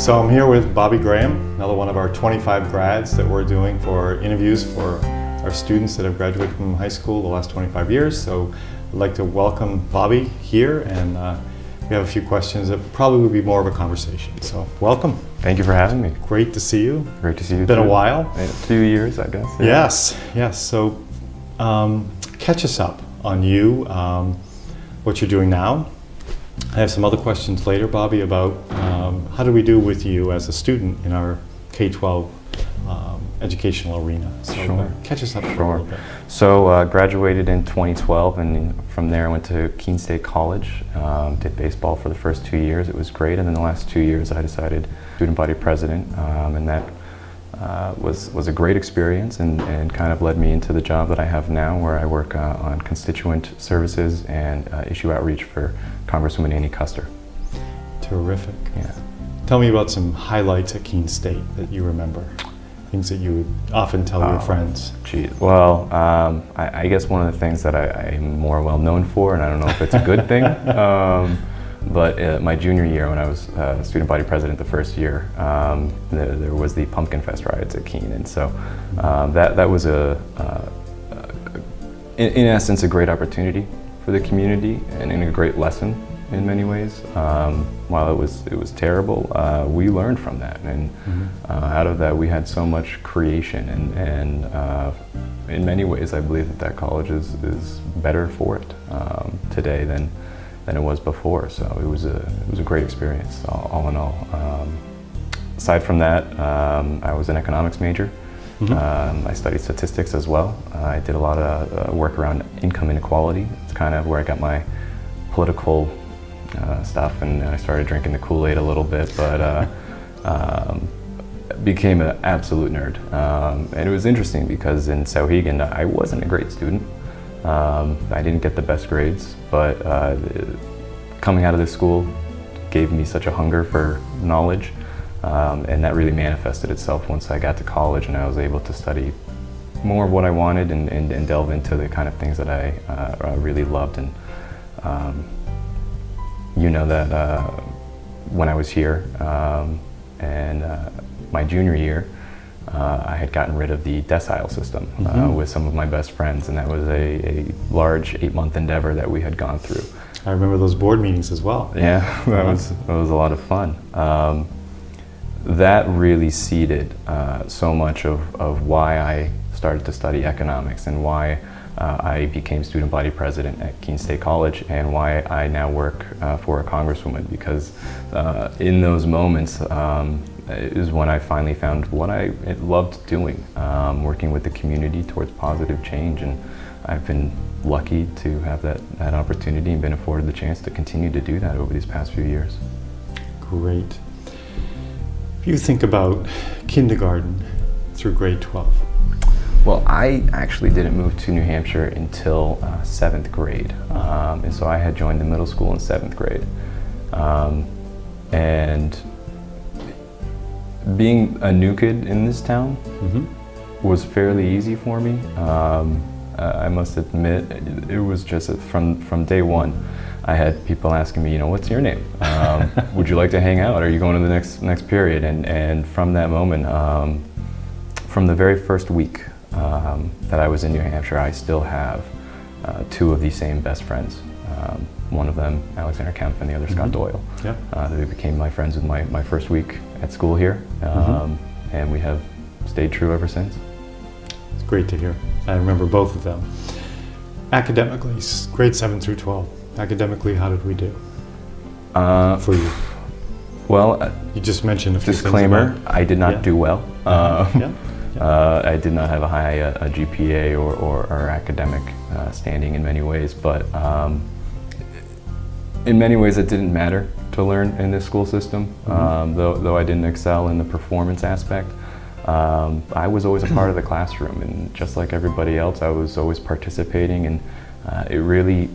So I'm here with Bobby Graham, another one of our 25 grads that we're doing for interviews for our students that have graduated from high school the last 25 years. So I'd like to welcome Bobby here, and we have a few questions that probably would be more of a conversation. So welcome. Thank you for having me. Great to see you. Great to see you. It's been too. a while. A few years, I guess. Yeah. Yes. So catch us up on you, what you're doing now. I have some other questions later, Bobby, about how do we do with you as a student in our K-12 educational arena. So Sure. Catch us up for a Sure. little bit. So graduated in 2012, and from there I went to Keene State College. Did baseball for the first 2 years. It was great, and then the last 2 years I decided student body president, and that was a great experience, and kind of led me into the job that I have now, where I work on constituent services and issue outreach for Congresswoman Ann Kuster. Terrific. Yeah. Tell me about some highlights at Keene State that you remember. Things that you would often tell your friends. Geez. Well, I guess one of the things that I'm more well known for, and I don't know if it's a good thing, but my junior year, when I was student body president the first year, there was the Pumpkin Fest riots at Keene, and so that was in essence a great opportunity for the community, and a great lesson in many ways. While it was terrible, we learned from that, and out of that we had so much creation, and in many ways I believe that college is better for it today than it was before. So it was a great experience all in all. Aside from that, I was an economics major. I studied statistics as well. I did a lot of work around income inequality. It's kind of where I got my political stuff, and I started drinking the Kool-Aid a little bit, but became an absolute nerd. And it was interesting because in Sauhegan I wasn't a great student. I didn't get the best grades, but coming out of this school gave me such a hunger for knowledge, and that really manifested itself once I got to college and I was able to study more of what I wanted and delve into the kind of things that I really loved. And you know that when I was here and my junior year, I had gotten rid of the decile system with some of my best friends, and that was a large 8-month endeavor that we had gone through. I remember those board meetings as well. Yeah, that was a lot of fun. That really seeded so much of why I started to study economics, and why I became student body president at Keene State College, and why I now work for a congresswoman, because in those moments is when I finally found what I loved doing, working with the community towards positive change. And I've been lucky to have that opportunity and been afforded the chance to continue to do that over these past few years. Great. If you think about kindergarten through grade 12. Well, I actually didn't move to New Hampshire until 7th grade. And so I had joined the middle school in 7th grade. And being a new kid in this town was fairly easy for me. I must admit, it was just from day one. I had people asking me, what's your name? Would you like to hang out? Are you going to the next period? And from that moment, from the very first week that I was in New Hampshire, I still have 2 of the same best friends. One of them, Alexander Kempf, and the other Scott Doyle. Yeah. They became my friends with my first week at school here, and we have stayed true ever since. It's great to hear. I remember both of them. Academically, grade 7 through 12. Academically, how did we do for you? Well, you just mentioned a few disclaimer, things about, I did not do well. I did not have a high GPA or academic standing in many ways, but in many ways it didn't matter to learn in this school system, though I didn't excel in the performance aspect. I was always a part of the classroom, and just like everybody else, I was always participating, and it really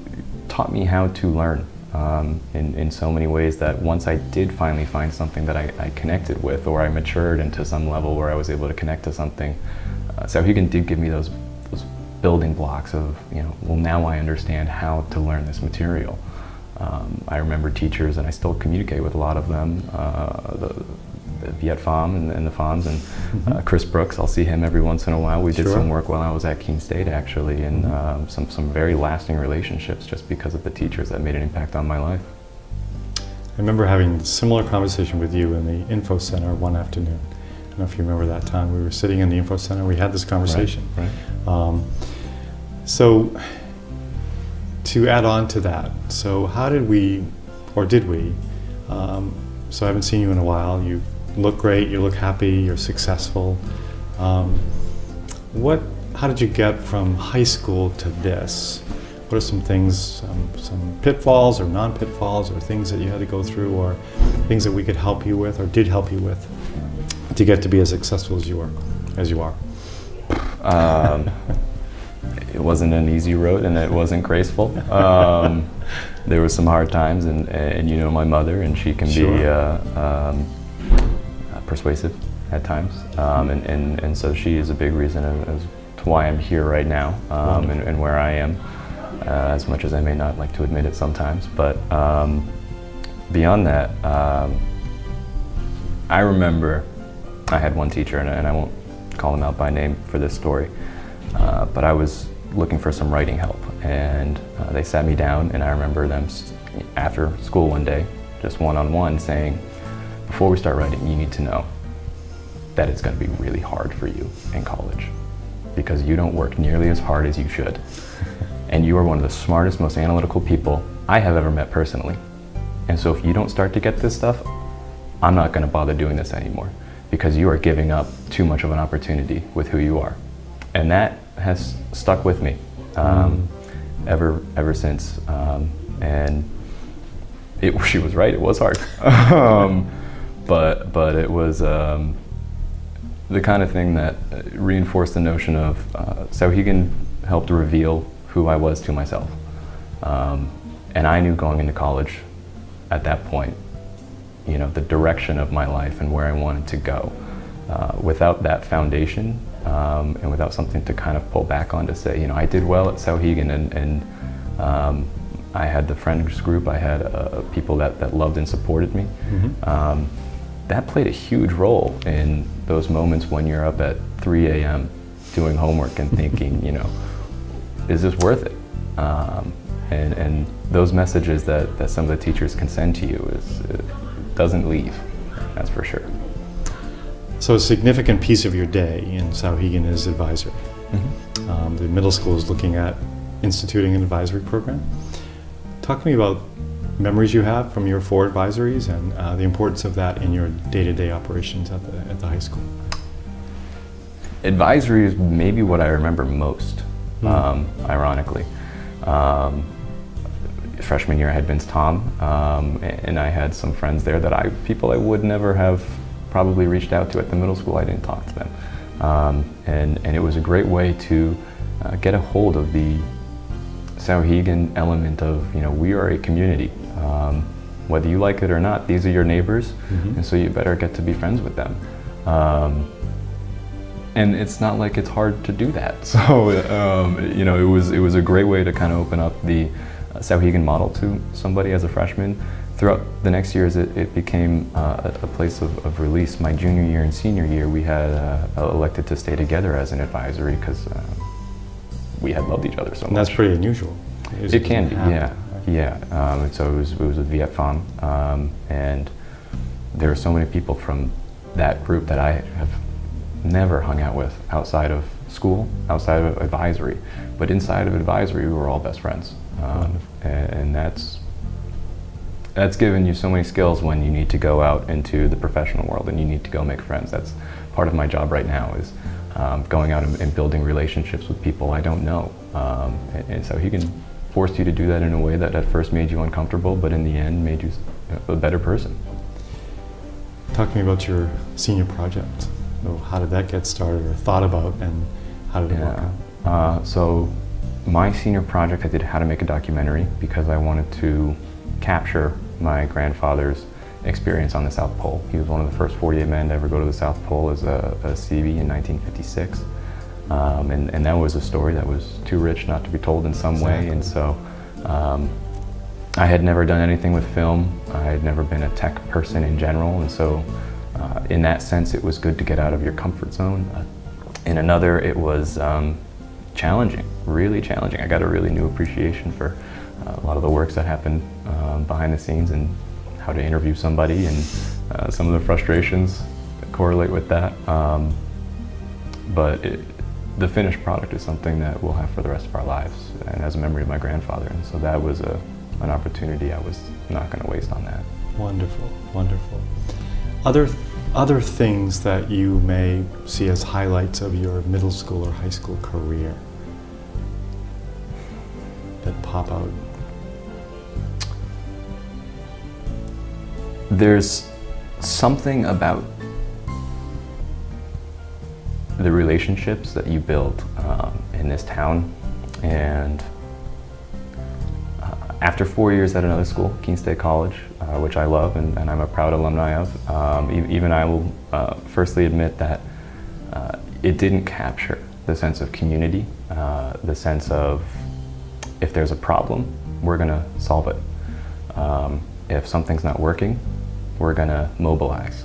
taught me how to learn in so many ways, that once I did finally find something that I connected with, or I matured into some level where I was able to connect to something, Sauhegan did give me those building blocks of, well, now I understand how to learn this material. I remember teachers, and I still communicate with a lot of them, Viet Pham and the Phams, and Chris Brooks, I'll see him every once in a while. We did some work while I was at Keene State, actually, and some very lasting relationships just because of the teachers that made an impact on my life. I remember having a similar conversation with you in the info center one afternoon. I don't know if you remember that time. We were sitting in the info center, we had this conversation. Right. So to add on to that, so how did we, or did we, so I haven't seen you in a while, you look great, you look happy, you're successful. How did you get from high school to this? What are some things, some pitfalls or non-pitfalls or things that you had to go through or things that we could help you with or did help you with to get to be as successful as you are? It wasn't an easy road and it wasn't graceful. There were some hard times and you know my mother, and she can be persuasive at times. And so she is a big reason as to why I'm here right now and where I am, as much as I may not like to admit it sometimes. But beyond that, I remember I had one teacher, and I won't call him out by name for this story, but I was looking for some writing help, and they sat me down, and I remember them after school one day, just one-on-one, saying, before we start writing, you need to know that it's going to be really hard for you in college because you don't work nearly as hard as you should. And you are one of the smartest, most analytical people I have ever met personally. And so if you don't start to get this stuff, I'm not going to bother doing this anymore because you are giving up too much of an opportunity with who you are. And that has stuck with me ever since. And she was right, it was hard. But it was the kind of thing that reinforced the notion of Sauhegan helped reveal who I was to myself. And I knew going into college at that point, you know, the direction of my life and where I wanted to go. Without that foundation and without something to kind of pull back on to say, you know, I did well at Sauhegan and I had the friends group, I had people that loved and supported me. That played a huge role in those moments when you're up at 3 a.m. doing homework and thinking, you know, is this worth it? And those messages that some of the teachers can send to you doesn't leave, that's for sure. So a significant piece of your day in Sauhegan is advisory. The middle school is looking at instituting an advisory program. Talk to me about memories you have from your 4 advisories and the importance of that in your day-to-day operations at the high school. Advisory is maybe what I remember most, ironically. Freshman year I had Vince Tom, and I had some friends there people I would never have probably reached out to at the middle school. I didn't talk to them. And it was a great way to get a hold of the Sauhegan element of, you know, we are a community. Whether you like it or not, these are your neighbors, and so you better get to be friends with them. And it's not like it's hard to do that. So, you know, it was a great way to kind of open up the Sauhegan model to somebody as a freshman. Throughout the next years, it became a place of release. My junior year and senior year, we had elected to stay together as an advisory because we had loved each other so much. And that's pretty unusual. It can be, yeah. And so it was with Viet Pham, and there were so many people from that group that I have never hung out with outside of school, outside of advisory. But inside of advisory, we were all best friends. And that's given you so many skills when you need to go out into the professional world and you need to go make friends. That's part of my job right now is going out and building relationships with people I don't know. And so he can force you to do that in a way that at first made you uncomfortable, but in the end made you a better person. Talk to me about your senior project. So how did that get started or thought about, and how did it work out? So my senior project, I did how to make a documentary because I wanted to capture my grandfather's experience on the South Pole. He was one of the first 48 men to ever go to the South Pole as a CB in 1956. And that was a story that was too rich not to be told in some way. And so I had never done anything with film. I had never been a tech person in general. And so In that sense, it was good to get out of your comfort zone. In another, it was challenging, really challenging. I got a really new appreciation for a lot of the works that happen behind the scenes and how to interview somebody, and some of the frustrations that correlate with that. But the finished product is something that we'll have for the rest of our lives, and as a memory of my grandfather. And so that was an opportunity I was not going to waste on that. Wonderful, wonderful. Other things that you may see as highlights of your middle school or high school career that pop out? There's something about the relationships that you build in this town, and after 4 years at another school, Keene State College, which I love and I'm a proud alumni of, even I will firstly admit that it didn't capture the sense of community, the sense of if there's a problem, we're going to solve it. If something's not working, we're going to mobilize.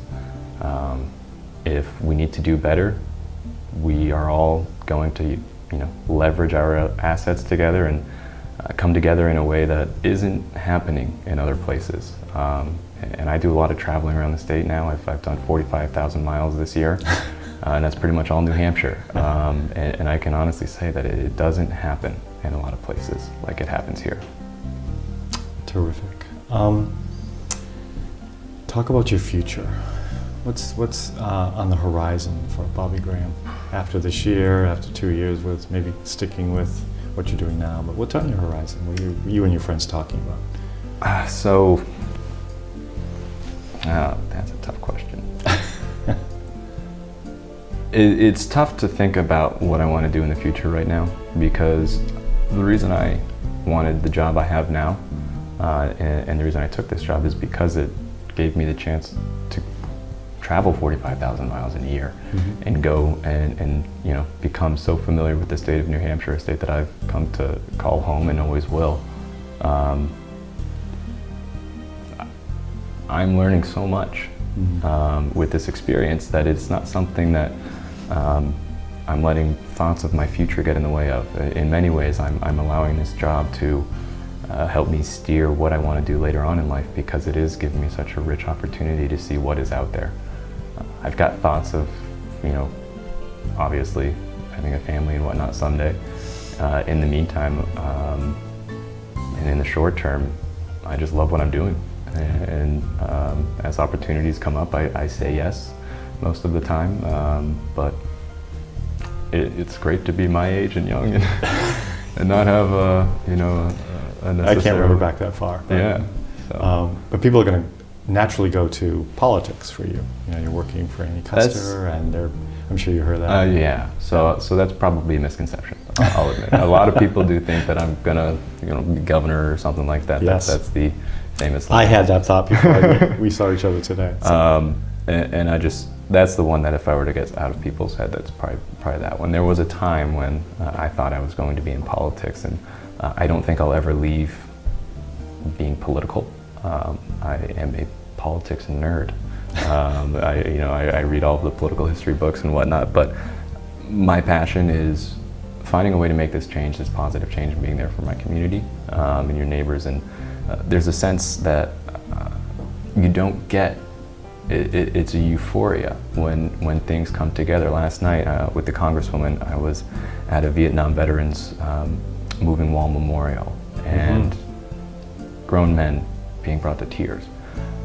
If we need to do better, we are all going to, leverage our assets together and come together in a way that isn't happening in other places. And I do a lot of traveling around the state now. I've done 45,000 miles this year, and that's pretty much all New Hampshire. And I can honestly say that it doesn't happen in a lot of places like it happens here. Terrific. Talk about your future. What's on the horizon for Bobby Graham after this year, after 2 years with maybe sticking with what you're doing now, but what's on your horizon? What are you and your friends talking about? That's a tough question. It's tough to think about what I want to do in the future right now, because the reason I wanted the job I have now, and the reason I took this job, is because it gave me the chance to travel 45,000 miles in a year, mm-hmm. and go and become so familiar with the state of New Hampshire, a state that I've come to call home and always will. I'm learning so much, mm-hmm. Mm-hmm. With this experience, that it's not something that I'm letting thoughts of my future get in the way of. In many ways, I'm allowing this job to help me steer what I want to do later on in life, because it is giving me such a rich opportunity to see what is out there. I've got thoughts of, obviously having a family and whatnot someday. In the meantime, and in the short term, I just love what I'm doing. And as opportunities come up, I say yes most of the time. But it's great to be my age and young and not have a necessary... I can't remember back that far. But, yeah. So. But people are going to naturally go to politics for you. You're working for Ann Kuster, and I'm sure you heard that. Yeah. So that's probably a misconception, I'll admit. A lot of people do think that I'm gonna, be governor or something like that. Yes. That's the famous line. I had that thought before we saw each other today. So. And that's the one that if I were to get out of people's head, that's probably that one. There was a time when I thought I was going to be in politics, and I don't think I'll ever leave being political. I am a politics nerd. I read all of the political history books and whatnot, but my passion is finding a way to make this change, this positive change, and being there for my community and your neighbors. And there's a sense that you don't get. It's a euphoria when things come together. Last night with the Congresswoman, I was at a Vietnam Veterans Moving Wall Memorial, and grown men being brought to tears.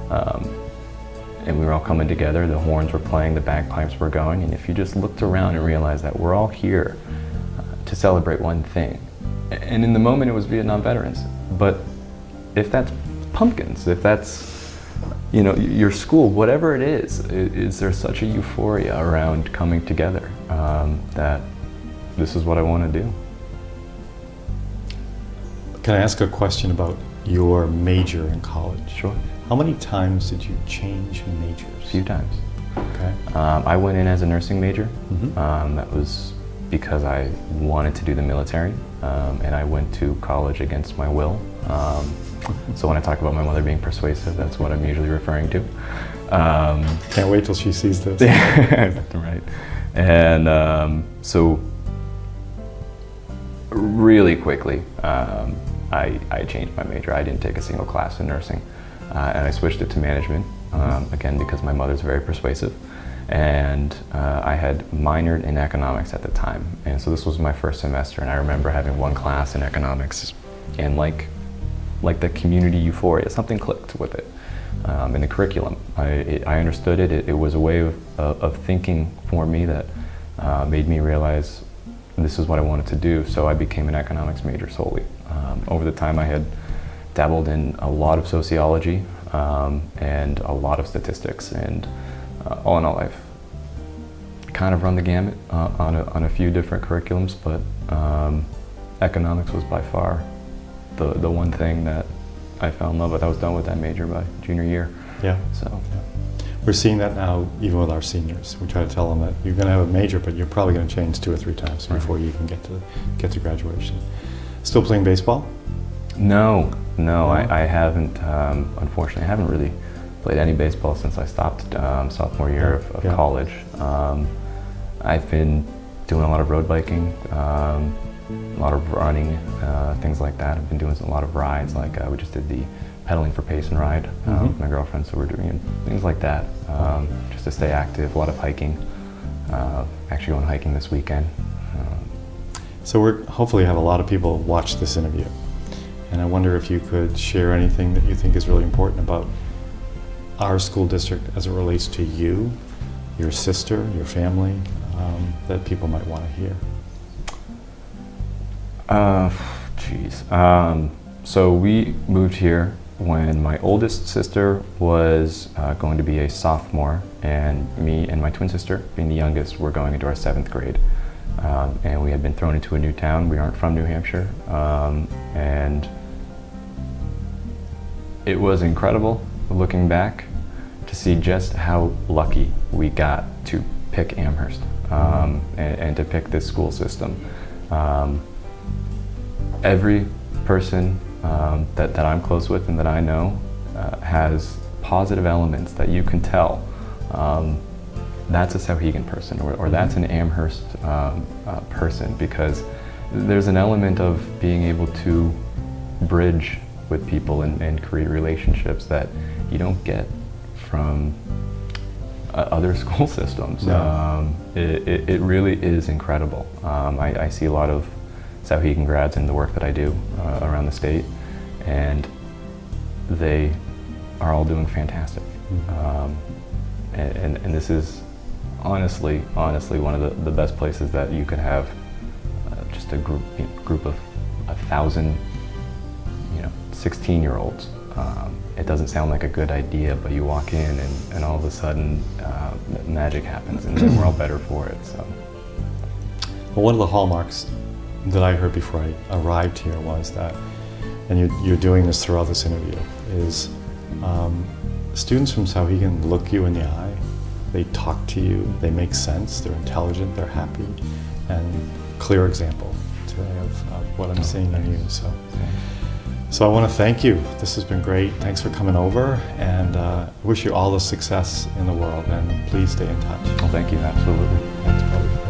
And we were all coming together, the horns were playing, the bagpipes were going, and if you just looked around and realized that we're all here to celebrate one thing. And in the moment it was Vietnam veterans, but if that's pumpkins, if that's your school, whatever it is there such a euphoria around coming together that this is what I want to do. Can I ask a question about your major in college? Sure. How many times did you change majors? A few times. Okay. I went in as a nursing major. Mm-hmm. That was because I wanted to do the military, and I went to college against my will. So when I talk about my mother being persuasive, that's what I'm usually referring to. Can't wait till she sees this. Right. And so really quickly, I changed my major. I didn't take a single class in nursing, and I switched it to management, again, because my mother's very persuasive. And I had minored in economics at the time. And so this was my first semester, and I remember having one class in economics, and like the community euphoria, something clicked with it. In the curriculum, I understood it. It was a way of thinking for me that made me realize this is what I wanted to do. So I became an economics major solely. Over the time, I had dabbled in a lot of sociology and a lot of statistics, and all in all, I've kind of run the gamut on a few different curriculums, but economics was by far the one thing that I fell in love with. I was done with that major by junior year. Yeah. So We're seeing that now even with our seniors. We try to tell them that you're going to have a major, but you're probably going to change 2 or 3 times before you even get to graduation. Still playing baseball? No, I haven't. Unfortunately, I haven't really played any baseball since I stopped sophomore year of college. I've been doing a lot of road biking, a lot of running, things like that. I've been doing a lot of rides, like we just did the pedaling for pace and ride with my girlfriend, so we're doing things like that just to stay active. A lot of hiking. Actually going hiking this weekend. So we're hopefully have a lot of people watch this interview, and I wonder if you could share anything that you think is really important about our school district as it relates to you, your sister, your family, that people might want to hear. So we moved here when my oldest sister was going to be a sophomore, and me and my twin sister, being the youngest, were going into our 7th grade. And we had been thrown into a new town. We aren't from New Hampshire. And it was incredible looking back to see just how lucky we got to pick Amherst and to pick this school system. Every person that I'm close with and that I know has positive elements that you can tell that's a Sauhegan person, or that's an Amherst person, because there's an element of being able to bridge with people and create relationships that you don't get from other school systems. No. It really is incredible. I see a lot of Sauhegan grads in the work that I do around the state, and they are all doing fantastic. And this is honestly one of the best places that you could have just a group of 1,000 16-year-olds. It doesn't sound like a good idea, but you walk in and all of a sudden magic happens, and we're all better for it. So, well, one of the hallmarks that I heard before I arrived here was that, and you're doing this throughout this interview, is students from Sauhegan look you in the eye, they talk to you, they make sense, they're intelligent, they're happy, and clear example today of what I'm seeing in you. So I want to thank you. This has been great. Thanks for coming over, and I wish you all the success in the world, and please stay in touch. well, thank you, absolutely. Thanks, brother.